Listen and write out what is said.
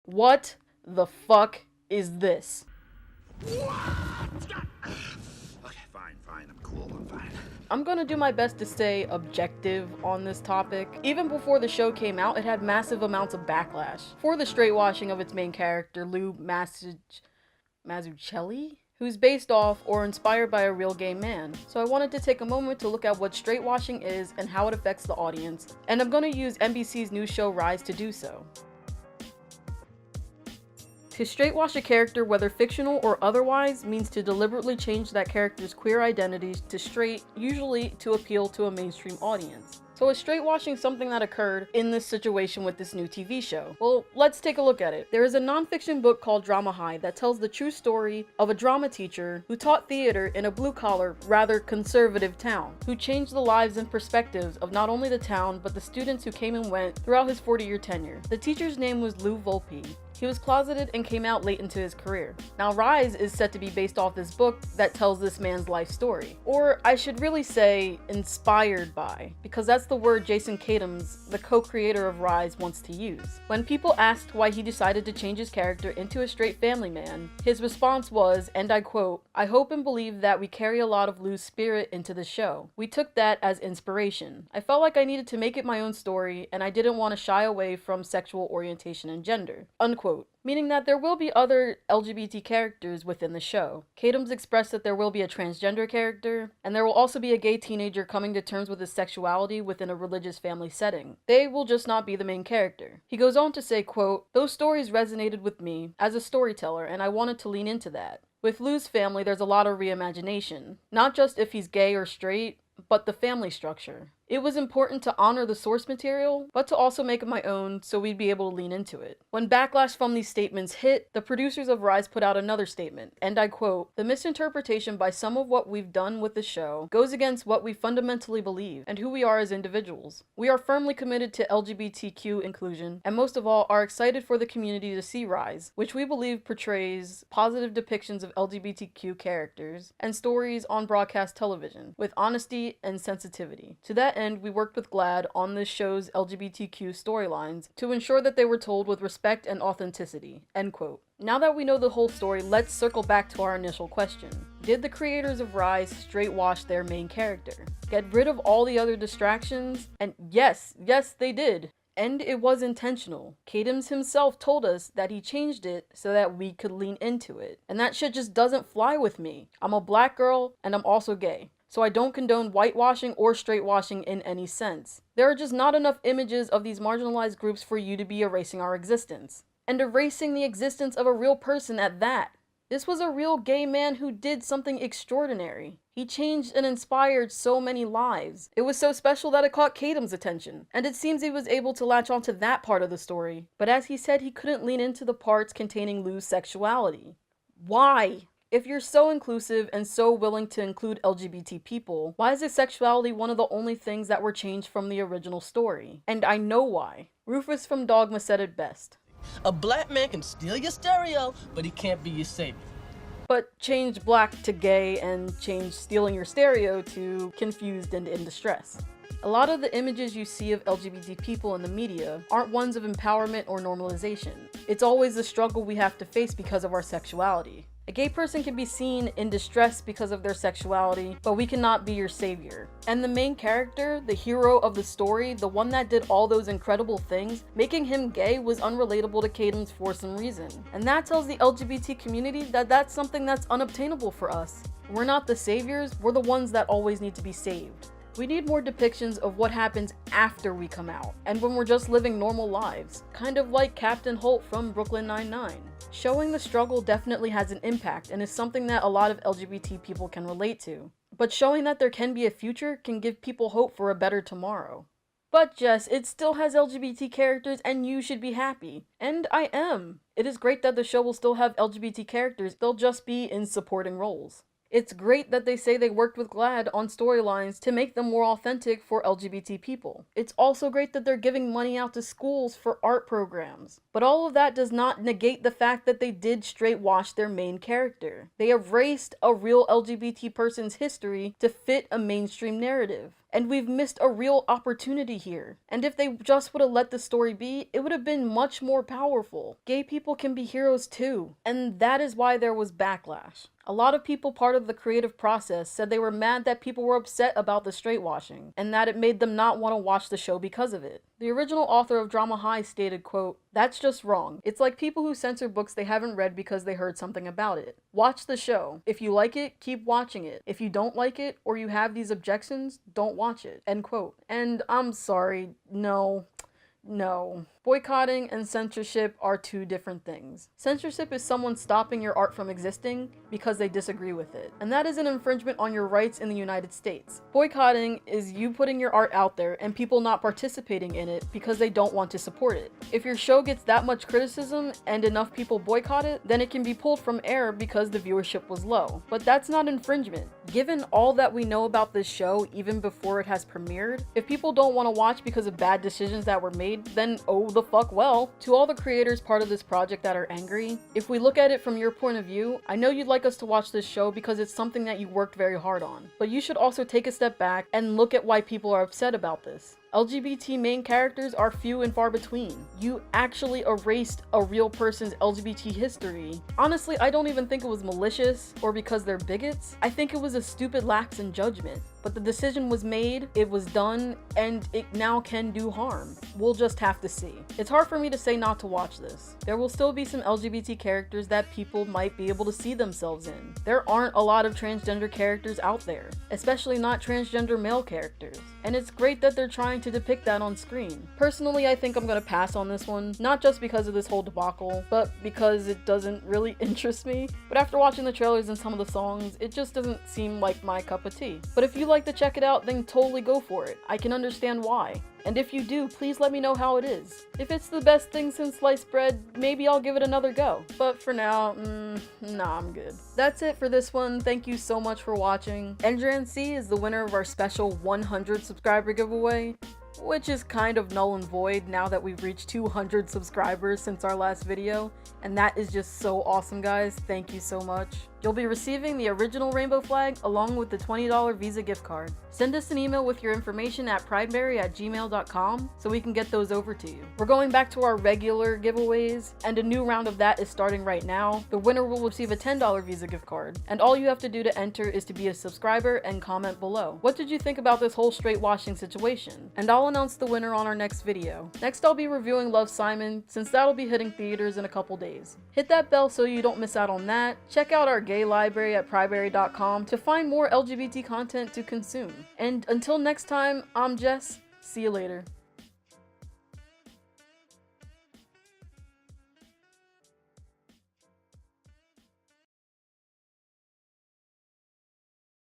What the fuck is this? Okay, fine, I'm cool, I'm fine. I'm gonna do my best to stay objective on this topic. Even before the show came out, it had massive amounts of backlash for the straightwashing of its main character, Lou Mazzucchelli, who's based off or inspired by a real gay man. So I wanted to take a moment to look at what straightwashing is and how it affects the audience, and I'm gonna use NBC's new show Rise to do so. To straightwash a character, whether fictional or otherwise, means to deliberately change that character's queer identity to straight, usually to appeal to a mainstream audience. So is straightwashing something that occurred in this situation with this new TV show? Well, let's take a look at it. There is a nonfiction book called Drama High that tells the true story of a drama teacher who taught theater in a blue-collar, rather conservative town, who changed the lives and perspectives of not only the town, but the students who came and went throughout his 40-year tenure. The teacher's name was Lou Volpe. He was closeted and came out late into his career. Now, Rise is set to be based off this book that tells this man's life story. Or I should really say, inspired by, because that's the word Jason Katims, the co-creator of Rise, wants to use. When people asked why he decided to change his character into a straight family man, his response was, and I quote, "I hope and believe that we carry a lot of Lou's spirit into the show. We took that as inspiration. I felt like I needed to make it my own story, and I didn't want to shy away from sexual orientation and gender." Unquote. Meaning that there will be other LGBT characters within the show. Katims expressed that there will be a transgender character, and there will also be a gay teenager coming to terms with his sexuality within a religious family setting. They will just not be the main character. He goes on to say, quote, "Those stories resonated with me as a storyteller, and I wanted to lean into that. With Lou's family, there's a lot of reimagination. Not just if he's gay or straight, but the family structure. It was important to honor the source material, but to also make it my own so we'd be able to lean into it." When backlash from these statements hit, the producers of Rise put out another statement, and I quote, "The misinterpretation by some of what we've done with the show goes against what we fundamentally believe and who we are as individuals. We are firmly committed to LGBTQ inclusion, and most of all are excited for the community to see Rise, which we believe portrays positive depictions of LGBTQ characters and stories on broadcast television with honesty and sensitivity. To that end, we worked with GLAAD on this show's LGBTQ storylines to ensure that they were told with respect and authenticity." End quote. Now that we know the whole story, let's circle back to our initial question. Did the creators of Rise straightwash their main character? Get rid of all the other distractions? And yes, they did. And it was intentional. Katims himself told us that he changed it so that we could lean into it. And that shit just doesn't fly with me. I'm a black girl, and I'm also gay. So I don't condone whitewashing or straightwashing in any sense. There are just not enough images of these marginalized groups for you to be erasing our existence. And erasing the existence of a real person at that. This was a real gay man who did something extraordinary. He changed and inspired so many lives. It was so special that it caught Katims' attention, and it seems he was able to latch onto that part of the story. But as he said, he couldn't lean into the parts containing Lou's sexuality. Why? If you're so inclusive and so willing to include LGBT people, why is his sexuality one of the only things that were changed from the original story? And I know why. Rufus from Dogma said it best. A black man can steal your stereo, but he can't be your savior. But change black to gay and change stealing your stereo to confused and in distress. A lot of the images you see of LGBT people in the media aren't ones of empowerment or normalization. It's always the struggle we have to face because of our sexuality. A gay person can be seen in distress because of their sexuality, but we cannot be your savior. And the main character, the hero of the story, the one that did all those incredible things, making him gay was unrelatable to Katims for some reason. And that tells the LGBT community that that's something that's unobtainable for us. We're not the saviors, we're the ones that always need to be saved. We need more depictions of what happens after we come out, and when we're just living normal lives, kind of like Captain Holt from Brooklyn Nine-Nine. Showing the struggle definitely has an impact and is something that a lot of LGBT people can relate to. But showing that there can be a future can give people hope for a better tomorrow. But Jess, it still has LGBT characters and you should be happy. And I am. It is great that the show will still have LGBT characters, they'll just be in supporting roles. It's great that they say they worked with GLAAD on storylines to make them more authentic for LGBT people. It's also great that they're giving money out to schools for art programs. But all of that does not negate the fact that they did straightwash their main character. They erased a real LGBT person's history to fit a mainstream narrative. And we've missed a real opportunity here. And if they just would have let the story be, it would have been much more powerful. Gay people can be heroes too. And that is why there was backlash. A lot of people part of the creative process said they were mad that people were upset about the straight washing, and that it made them not want to watch the show because of it. The original author of Drama High stated, quote, "That's just wrong. It's like people who censor books they haven't read because they heard something about it. Watch the show. If you like it, keep watching it. If you don't like it, or you have these objections, don't watch it." End quote. And I'm sorry, no. Boycotting and censorship are two different things. Censorship is someone stopping your art from existing because they disagree with it. And that is an infringement on your rights in the United States. Boycotting is you putting your art out there and people not participating in it because they don't want to support it. If your show gets that much criticism and enough people boycott it, then it can be pulled from air because the viewership was low. But that's not infringement. Given all that we know about this show even before it has premiered, if people don't want to watch because of bad decisions that were made, then oh the fuck well. To all the creators part of this project that are angry, if we look at it from your point of view, I know you'd like us to watch this show because it's something that you worked very hard on. But you should also take a step back and look at why people are upset about this. LGBT main characters are few and far between. You actually erased a real person's LGBT history. Honestly, I don't even think it was malicious or because they're bigots. I think it was a stupid lapse in judgment. But the decision was made, it was done, and it now can do harm. We'll just have to see. It's hard for me to say not to watch this. There will still be some LGBT characters that people might be able to see themselves in. There aren't a lot of transgender characters out there, especially not transgender male characters. And it's great that they're trying to depict that on screen. Personally, I think I'm gonna pass on this one, not just because of this whole debacle, but because it doesn't really interest me. But after watching the trailers and some of the songs, it just doesn't seem like my cup of tea. But if you like to check it out, then totally go for it. I can understand why. And if you do, please let me know how it is. If it's the best thing since sliced bread, maybe I'll give it another go. But for now, nah, I'm good. That's it for this one. Thank you so much for watching. Endran C is the winner of our special 100 subscriber giveaway, which is kind of null and void now that we've reached 200 subscribers since our last video, and that is just so awesome, guys. Thank you so much. You'll be receiving the original rainbow flag along with the $20 Visa gift card. Send us an email with your information at PrideBrary@gmail.com so we can get those over to you. We're going back to our regular giveaways, and a new round of that is starting right now. The winner will receive a $10 Visa gift card, and all you have to do to enter is to be a subscriber and comment below. What did you think about this whole straight washing situation? And I'll announce the winner on our next video. Next, I'll be reviewing Love, Simon, since that'll be hitting theaters in a couple days. Hit that bell so you don't miss out on that. Check out our gay library at PrideBrary.com to find more LGBT content to consume. And until next time, I'm Jess. See you later.